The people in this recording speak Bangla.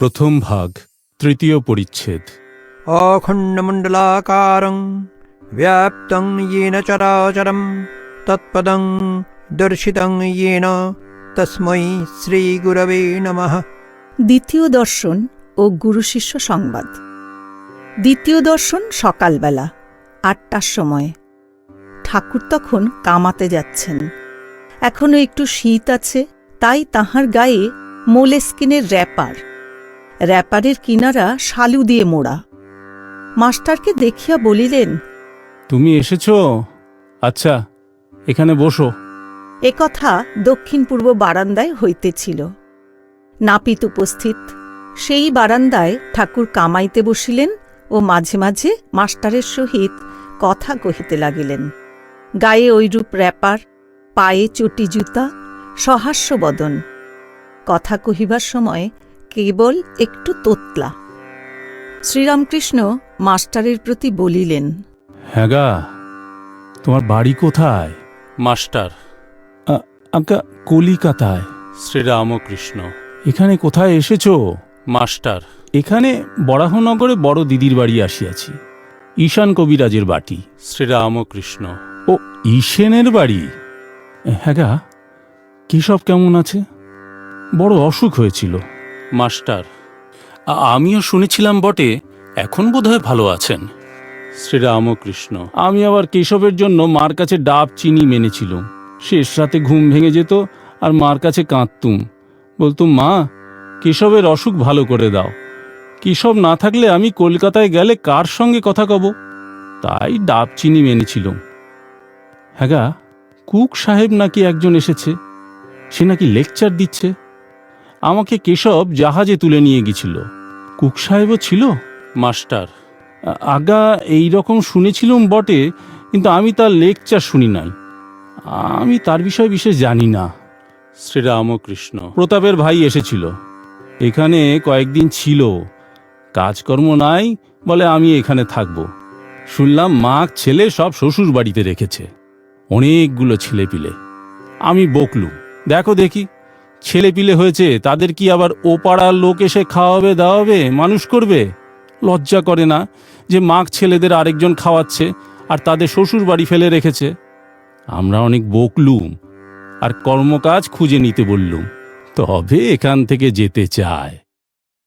প্রথম ভাগ তৃতীয় পরিচ্ছেদ। অখণ্ডমণ্ডলাকারং ব্যাপ্তং येन চরাচরম তৎপদং দর্শিতং येन তস্मै শ্রীগুরবে নমঃ। দ্বিতীয় দর্শন ও গুরু শিষ্য সংবাদ। দ্বিতীয় দর্শন সকালবেলা ৮টার সময়। ঠাকুর তখন কামাতে যাচ্ছেন। এখনো একটু শীত আছে, তাই তাহার গায়ে মোলেস্কিনের র্যাপারের কিনারা শালু দিয়ে মোড়া। মাস্টারকে দেখিয়া বলিলেন, তুমি এসেছ? আচ্ছা, এখানে বসো। একথা দক্ষিণ পূর্ব বারান্দায় হইতেছিল। নাপিত উপস্থিত। সেই বারান্দায় ঠাকুর কামাইতে বসিলেন ও মাঝে মাঝে মাস্টারের সহিত কথা কহিতে লাগিলেন। গায়ে ঐরূপ র্যাপার, পায়ে চটি জুতা, সহাস্য বদন। কথা কহিবার সময় কেবল একটু তোতলা। শ্রীরামকৃষ্ণ মাস্টারের প্রতি বলিলেন, হ্যাঁ গা, তোমার বাড়ি কোথায়? মাস্টার, আজ্ঞা, কলিকাতায়। শ্রীরামকৃষ্ণ। এখানে কোথায় এসেছ? মাস্টার, এখানে বরাহনগরে বড় দিদির বাড়ি আসিয়াছি, ঈশান কবিরাজের বাটি। শ্রীরামকৃষ্ণ। ও, ঈশেনের বাড়ি। হ্যাঁ গা, কেশব কেমন আছে? বড় অসুখ হয়েছিল। মাস্টার, আমিও শুনেছিলাম বটে, এখন বোধহয় ভালো আছেন। শ্রীরামকৃষ্ণ। আমি আবার কেশবের জন্য মার কাছে ডাব চিনি মেনেছিলুম। শেষ রাতে ঘুম ভেঙে যেত আর মার কাছে কাঁদতুম। বলতুম, মা, কেশবের অসুখ ভালো করে দাও। কেশব না থাকলে আমি কলকাতায় গেলে কার সঙ্গে কথা কব? তাই ডাব চিনি মেনেছিলুম। হ্যাঁ গা, কুক সাহেব নাকি একজন এসেছে। সে নাকি লেকচার দিচ্ছে। আমাকে কেশব জাহাজে তুলে নিয়ে গেছিল। কুক সাহেবও ছিল। মাস্টার, আজ্ঞা, এই রকম শুনেছিলুম বটে, কিন্তু আমি তার লেকচার শুনি নাই। আমি তার বিষয়ে বিশেষ জানি না। শ্রীরামকৃষ্ণ। প্রতাপের ভাই এসেছিল, এখানে কয়েকদিন ছিল। কাজকর্ম নাই বলে আমি এখানে থাকব। শুনলাম মা ছেলে সব শ্বশুর বাড়িতে রেখেছে, অনেকগুলো ছেলেপিলে। আমি বকলুম, দেখো দেখি, ছেলেপিলে হয়েছে, তাদের কি আবার ও পাড়ার লোক এসে খাওয়াবে দাওয়াবে, মানুষ করবে? লজ্জা করে না যে মা ছেলেদের আরেকজন খাওয়াচ্ছে আর তাদের শ্বশুর বাড়ি ফেলে রেখেছে? আমরা অনেক বকলুম আর কর্মকাজ খুঁজে নিতে বললুম, তবে এখান থেকে যেতে চায়।